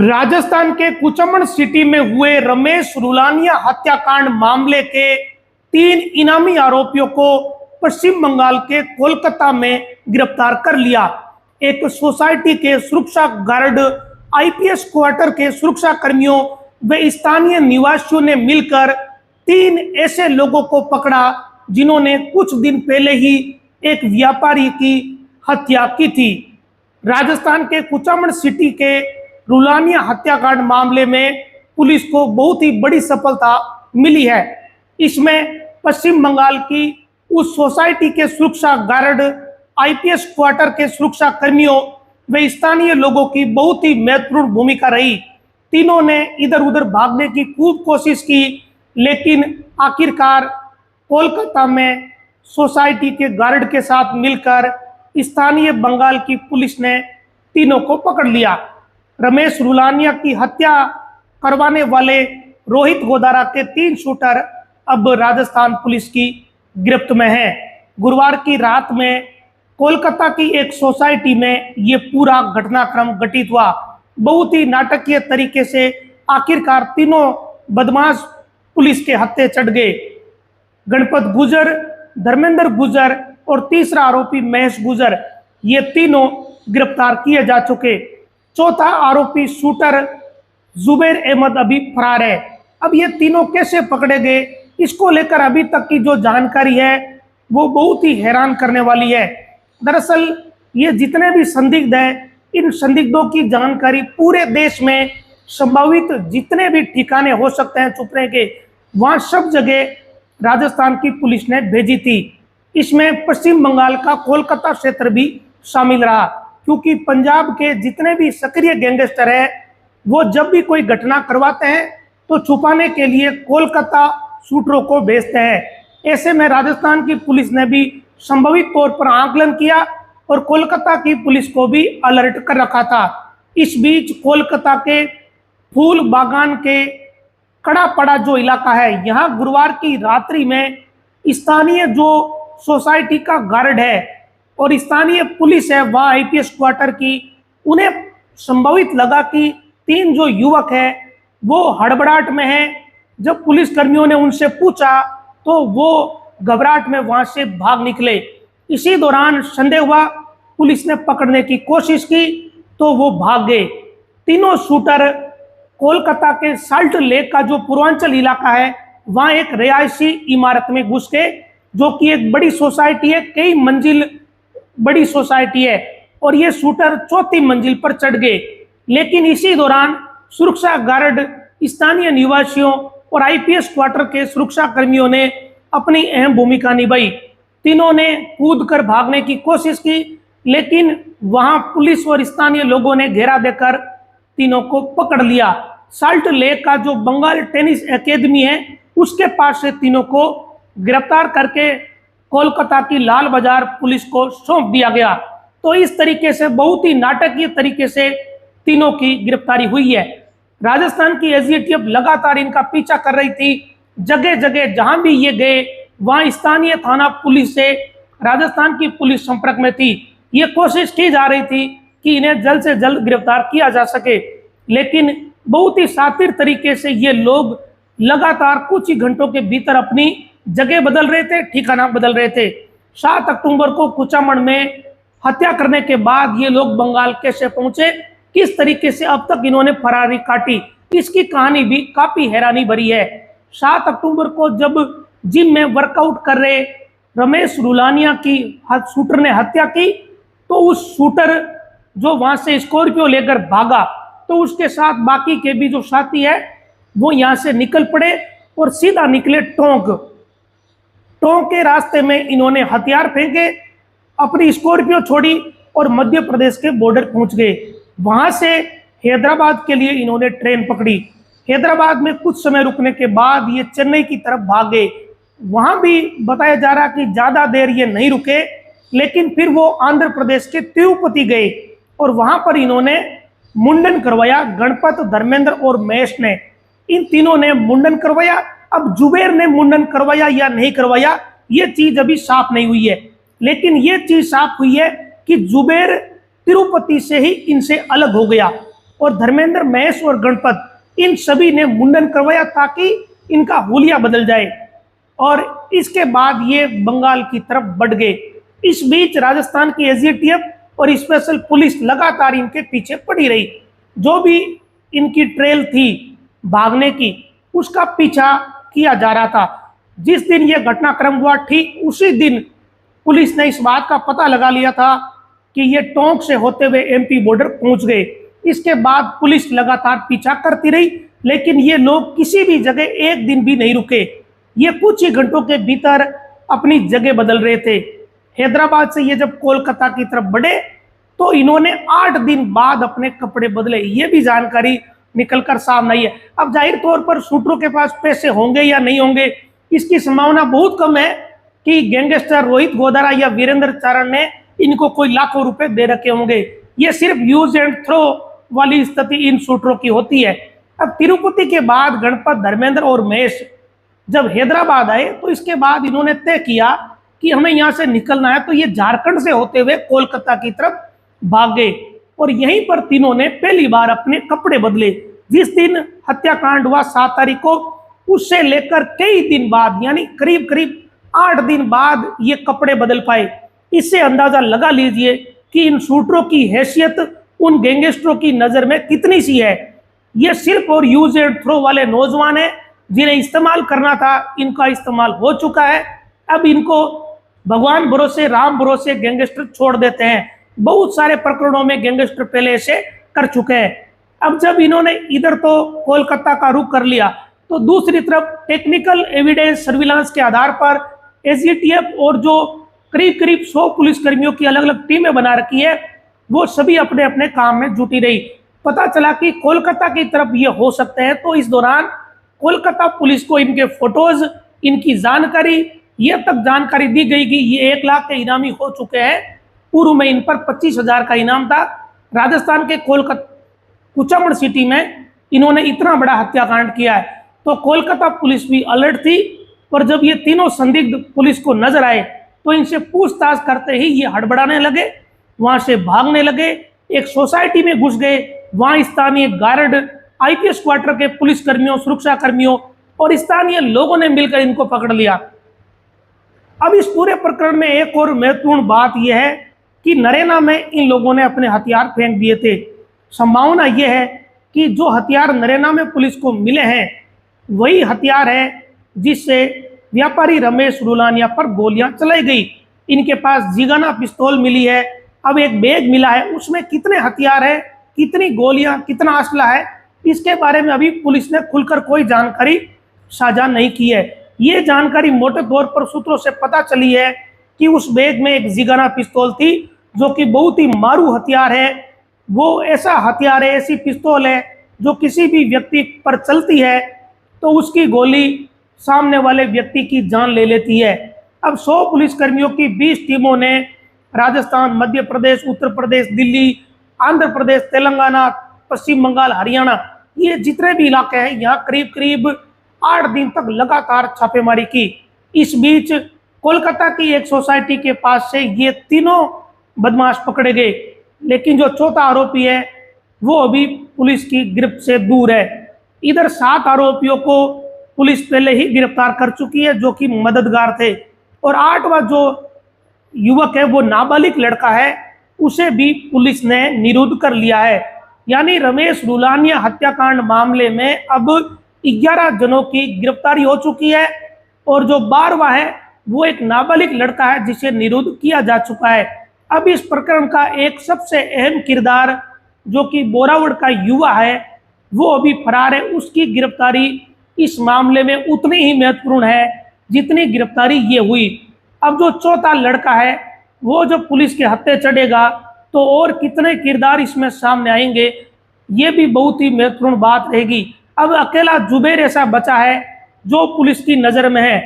राजस्थान के कुचामन सिटी में हुए रमेश रुलानिया हत्याकांड मामले के 3 इनामी आरोपियों को पश्चिम बंगाल के कोलकाता में गिरफ्तार कर लिया। एक सोसाइटी के सुरक्षा गार्ड, आईपीएस क्वार्टर के सुरक्षा कर्मियों व स्थानीय निवासियों ने मिलकर 3 ऐसे लोगों को पकड़ा जिन्होंने कुछ दिन पहले ही एक व्यापारी की हत्या की थी। राजस्थान के कुचामन सिटी के रुलानिया हत्याकांड मामले में पुलिस को बहुत ही बड़ी सफलता मिली है। इसमें पश्चिम बंगाल की उस सोसाइटी के सुरक्षा गार्ड, आईपीएस क्वार्टर के सुरक्षा कर्मियों व स्थानीय लोगों की बहुत ही महत्वपूर्ण भूमिका रही। तीनों ने इधर उधर भागने की खूब कोशिश की, लेकिन आखिरकार कोलकाता में सोसाइटी के गार्ड के साथ मिलकर स्थानीय बंगाल की पुलिस ने तीनों को पकड़ लिया। रमेश रुलानिया की हत्या करवाने वाले रोहित गोदारा के 3 शूटर अब राजस्थान पुलिस की गिरफ्त में हैं। गुरुवार की रात में कोलकाता की एक सोसाइटी में ये पूरा घटनाक्रम घटित हुआ। बहुत ही नाटकीय तरीके से आखिरकार तीनों बदमाश पुलिस के हत्थे चढ़ गए। गणपत गुजर, धर्मेंद्र गुजर और तीसरा आरोपी महेश गुजर, ये तीनों गिरफ्तार किए जा चुके। चौथा आरोपी शूटर जुबैर अहमद अभी फरार है। अब ये तीनों कैसे पकड़े गए, इसको लेकर अभी तक की जो जानकारी है वो बहुत ही हैरान करने वाली है। दरअसल ये जितने भी संदिग्ध हैं, इन संदिग्धों की जानकारी पूरे देश में संभावित जितने भी ठिकाने हो सकते हैं छुपने के, वहां सब जगह राजस्थान की पुलिस ने भेजी थी। इसमें पश्चिम बंगाल का कोलकाता क्षेत्र भी शामिल रहा, क्योंकि पंजाब के जितने भी सक्रिय गैंगस्टर हैं वो जब भी कोई घटना करवाते हैं तो छुपाने के लिए कोलकाता शूटरों को भेजते हैं। ऐसे में राजस्थान की पुलिस ने भी संभावित तौर पर आकलन किया और कोलकाता की पुलिस को भी अलर्ट कर रखा था। इस बीच कोलकाता के फूल बागान के कड़ापड़ा जो इलाका है, यहाँ गुरुवार की रात्रि में स्थानीय जो सोसाइटी का गार्ड है और स्थानीय पुलिस है, वहाँ आईपीएस क्वार्टर की, उन्हें संभावित लगा कि 3 जो युवक हैं वो हड़बड़ाहट में हैं। जब पुलिस कर्मियों ने उनसे पूछा तो वो घबराहट में वहां से भाग निकले। इसी दौरान संदेह हुआ, पुलिस ने पकड़ने की कोशिश की तो वो भाग गए। तीनों शूटर कोलकाता के साल्ट लेक का जो पूर्वांचल इलाका है, वहां एक रिहायशी इमारत में घुस गए, जो कि एक बड़ी सोसाइटी है, कई मंजिल बड़ी सोसाइटी है, और ये शूटर 4थी मंजिल पर चढ़ गए। लेकिन इसी दौरान सुरक्षा गार्ड, स्थानीय निवासियों और आईपीएस क्वार्टर के सुरक्षा कर्मियों ने अपनी अहम भूमिका निभाई। तीनों ने कूदकर भागने की कोशिश की, लेकिन वहां पुलिस और स्थानीय लोगों ने घेरा देकर तीनों को पकड़ लिया। साल्ट लेक का जो बंगाल टेनिस एकेडमी है, उसके पास से तीनों को गिरफ्तार करके कोलकाता की लाल बाजार पुलिस को सौंप दिया गया। तो इस तरीके से बहुत ही नाटकीय तरीके से तीनों की गिरफ्तारी हुई है। राजस्थान की एसडीटीएफ लगातार इनका पीछा कर रही थी। जगह जगह जहां भी ये गए, वहां स्थानीय थाना पुलिस से राजस्थान की पुलिस संपर्क में थी। ये कोशिश की जा रही थी कि इन्हें जल्द से जल्द गिरफ्तार किया जा सके, लेकिन बहुत ही शातिर तरीके से ये लोग लगातार कुछ ही घंटों के भीतर अपनी जगह बदल रहे थे, ठिकाना बदल रहे थे। 7 अक्टूबर को कुचामन में हत्या करने के बाद ये लोग बंगाल कैसे पहुंचे, किस तरीके से अब तक इन्होंने फरारी काटी, इसकी कहानी भी काफी हैरानी भरी है। 7 अक्टूबर को जब जिम में वर्कआउट कर रहे रमेश रुलानिया की शूटर ने हत्या की, तो उस शूटर जो वहां से स्कॉर्पियो लेकर भागा, तो उसके साथ बाकी के भी जो साथी है वो यहाँ से निकल पड़े और सीधा निकले टोंक के रास्ते में इन्होंने हथियार फेंके, अपनी स्कॉर्पियो छोड़ी और मध्य प्रदेश के बॉर्डर पहुंच गए। वहां से हैदराबाद के लिए इन्होंने ट्रेन पकड़ी। हैदराबाद में कुछ समय रुकने के बाद ये चेन्नई की तरफ भाग गए। वहां भी बताया जा रहा कि ज्यादा देर ये नहीं रुके, लेकिन फिर वो आंध्र प्रदेश के तिरुपति गए और वहां पर इन्होंने मुंडन करवाया। गणपत, धर्मेंद्र और महेश ने, इन तीनों ने मुंडन करवाया। अब जुबैर ने मुंडन करवाया या नहीं करवाया, ये चीज अभी साफ नहीं हुई है, लेकिन ये चीज साफ हुई है कि जुबैर तिरुपति से ही इनसे अलग हो गया और धर्मेंद्र, महेश और गणपत, इन सभी ने मुंडन करवाया ताकि इनका हुलिया बदल जाए और इसके बाद ये बंगाल की तरफ बढ़ गए। इस बीच राजस्थान की एसडीटीएफ और स्पेशल पुलिस लगातार इनके पीछे पड़ी रही। जो भी इनकी ट्रेल थी भागने की, उसका पीछा किया जा रहा था। जिस दिन यह घटनाक्रम हुआ, ठीक उसी दिन पुलिस ने इस बात का पता लगा लिया था कि ये टोंक से होते हुए एमपी बॉर्डर पहुंच गए। इसके बाद पुलिस लगातार पीछा करती रही, लेकिन ये लोग किसी भी जगह एक दिन भी नहीं रुके। ये कुछ ही घंटों के भीतर अपनी जगह बदल रहे थे। हैदराबाद से ये जब कोलकाता की तरफ बढ़े तो इन्होंने 8 दिन बाद अपने कपड़े बदले। ये भी जानकारी निकलकर सामने आई है। अब जाहिर तौर पर शूटरों के पास पैसे होंगे या नहीं होंगे, इसकी संभावना बहुत कम है कि गैंगस्टर रोहित गोदारा या वीरेंद्र चारण ने इनको कोई लाखों रुपए दे रखे होंगे। ये सिर्फ यूज एंड थ्रो वाली स्थिति इन शूटरों की होती है। अब तिरुपति के बाद गणपत, धर्मेंद्र और महेश जब हैदराबाद आए तो इसके बाद इन्होंने तय किया कि हमें यहाँ से निकलना है, तो ये झारखंड से होते हुए कोलकाता की तरफ भाग गए और यहीं पर तीनों ने पहली बार अपने कपड़े बदले। जिस दिन हत्याकांड हुआ 7 तारीख को, उससे लेकर कई दिन बाद यानी करीब करीब 8 दिन बाद ये कपड़े बदल पाए। इससे अंदाजा लगा लीजिए कि इन शूटरों की हैसियत उन गैंगस्टरों की नजर में कितनी सी है। ये सिर्फ और यूज एंड थ्रो वाले नौजवान हैं जिन्हें इस्तेमाल करना था, इनका इस्तेमाल हो चुका है। अब इनको भगवान भरोसे, राम भरोसे गैंगस्टर छोड़ देते हैं। बहुत सारे प्रकरणों में गैंगस्टर पहले ऐसे कर चुके हैं। अब जब इन्होंने इधर तो कोलकाता का रुख कर लिया, तो दूसरी तरफ टेक्निकल एविडेंस सर्विलांस के आधार पर एसडीटीएफ और जो करीब करीब 100 पुलिसकर्मियों की अलग अलग टीमें बना रखी है, वो सभी अपने अपने काम में जुटी रही। पता चला कि कोलकाता की तरफ ये हो सकते हैं, तो इस दौरान कोलकाता पुलिस को इनके फोटोज, इनकी जानकारी, ये तक जानकारी दी गई कि ये 1 लाख के इनामी हो चुके हैं। पूर्व में इन पर 25,000 का इनाम था। राजस्थान के कोलकाता कुचामन सिटी में इन्होंने इतना बड़ा हत्याकांड किया है, तो कोलकाता पुलिस भी अलर्ट थी। पर जब ये तीनों संदिग्ध पुलिस को नजर आए तो इनसे पूछताछ करते ही ये हड़बड़ाने लगे, वहां से भागने लगे, एक सोसाइटी में घुस गए। वहां स्थानीय गार्ड, आईपीएस क्वार्टर के पुलिस कर्मियों, सुरक्षा कर्मियों और स्थानीय लोगों ने मिलकर इनको पकड़ लिया। अब इस पूरे प्रकरण में एक और महत्वपूर्ण बात यह है कि नरेना में इन लोगों ने अपने हथियार फेंक दिए थे। संभावना यह है कि जो हथियार नरेना में पुलिस को मिले हैं वही हथियार है जिससे व्यापारी रमेश रुलानिया पर गोलियां चलाई गई। इनके पास जिगाना पिस्तौल मिली है। अब एक बैग मिला है, उसमें कितने हथियार है, कितनी गोलियां, कितना असला है, इसके बारे में अभी पुलिस ने खुलकर कोई जानकारी साझा नहीं की है। ये जानकारी मोटे तौर पर सूत्रों से पता चली है कि उस बैग में एक जिगाना पिस्तौल थी, जो कि बहुत ही मारू हथियार है। वो ऐसा हथियार है, ऐसी पिस्तौल है जो किसी भी व्यक्ति पर चलती है तो उसकी गोली सामने वाले व्यक्ति की जान ले लेती है। अब 100 पुलिसकर्मियों की 20 टीमों ने राजस्थान, मध्य प्रदेश, उत्तर प्रदेश, दिल्ली, आंध्र प्रदेश, तेलंगाना, पश्चिम बंगाल, हरियाणा, ये जितने भी इलाके हैं, यहाँ करीब करीब 8 दिन तक लगातार छापेमारी की। इस बीच कोलकाता की एक सोसाइटी के पास से ये तीनों बदमाश पकड़े गए, लेकिन जो चौथा आरोपी है वो अभी पुलिस की गिरफ्त से दूर है। इधर 7 आरोपियों को पुलिस पहले ही गिरफ्तार कर चुकी है जो कि मददगार थे, और 8वां जो युवक है वो नाबालिग लड़का है, उसे भी पुलिस ने निरुद्ध कर लिया है। यानी रमेश रुलानिया हत्याकांड मामले में अब 11 जनों की गिरफ्तारी हो चुकी है, और जो 12वां है वो एक नाबालिग लड़का है जिसे निरुद्ध किया जा चुका है। अब इस प्रकरण का एक सबसे अहम किरदार जो कि बोरावड़ का युवा है वो अभी फरार है। उसकी गिरफ्तारी इस मामले में उतनी ही महत्वपूर्ण है जितनी गिरफ्तारी ये हुई। अब जो चौथा लड़का है वो जब पुलिस के हत्थे चढ़ेगा तो और कितने किरदार इसमें सामने आएंगे, ये भी बहुत ही महत्वपूर्ण बात रहेगी। अब अकेला जुबैर ऐसा बचा है जो पुलिस की नज़र में है।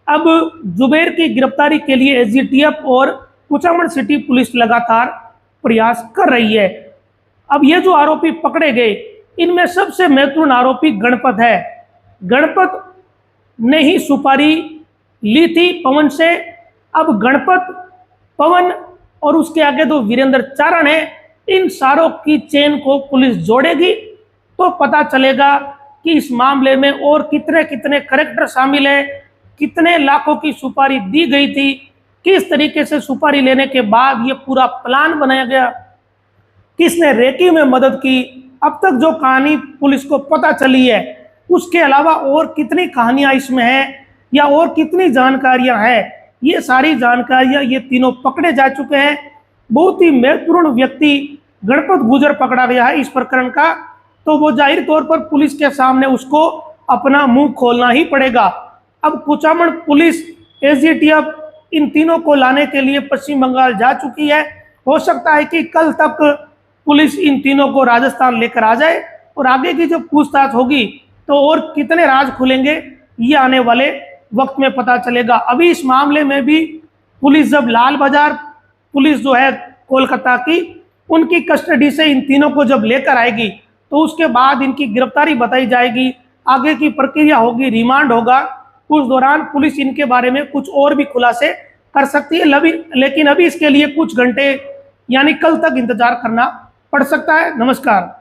अब जुबैर की गिरफ्तारी के लिए एसडीटीएफ और कुचामन सिटी पुलिस लगातार प्रयास कर रही है। अब ये जो आरोपी पकड़े गए, इनमें सबसे महत्वपूर्ण आरोपी गणपत है। गणपत ने ही सुपारी ली थी पवन से। अब गणपत, पवन और उसके आगे दो वीरेंद्र चारण है, इन सारों की चेन को पुलिस जोड़ेगी तो पता चलेगा कि इस मामले में और कितने कितने करेक्टर शामिल है, कितने लाखों की सुपारी दी गई थी, किस तरीके से सुपारी लेने के बाद ये पूरा प्लान बनाया गया, किसने रेकी में मदद की। अब तक जो कहानी पुलिस को पता चली है उसके अलावा और कितनी कहानियां इसमें हैं या और कितनी जानकारियां हैं, ये सारी जानकारियां ये तीनों पकड़े जा चुके हैं। बहुत ही महत्वपूर्ण व्यक्ति गणपत गुर्जर पकड़ा गया है इस प्रकरण का, तो वो जाहिर तौर पर पुलिस के सामने उसको अपना मुंह खोलना ही पड़ेगा। अब कुचामन पुलिस एसडीटीएफ इन तीनों को लाने के लिए पश्चिम बंगाल जा चुकी है। हो सकता है कि कल तक पुलिस इन तीनों को राजस्थान लेकर आ जाए और आगे की जो पूछताछ होगी तो और कितने राज खुलेंगे ये आने वाले वक्त में पता चलेगा। अभी इस मामले में भी पुलिस जब लाल बाजार पुलिस जो है कोलकाता की, उनकी कस्टडी से इन तीनों को जब लेकर आएगी तो उसके बाद इनकी गिरफ्तारी बताई जाएगी, आगे की प्रक्रिया होगी, रिमांड होगा। उस दौरान पुलिस इनके बारे में कुछ और भी खुलासे कर सकती है, लेकिन अभी इसके लिए कुछ घंटे यानी कल तक इंतजार करना पड़ सकता है। नमस्कार।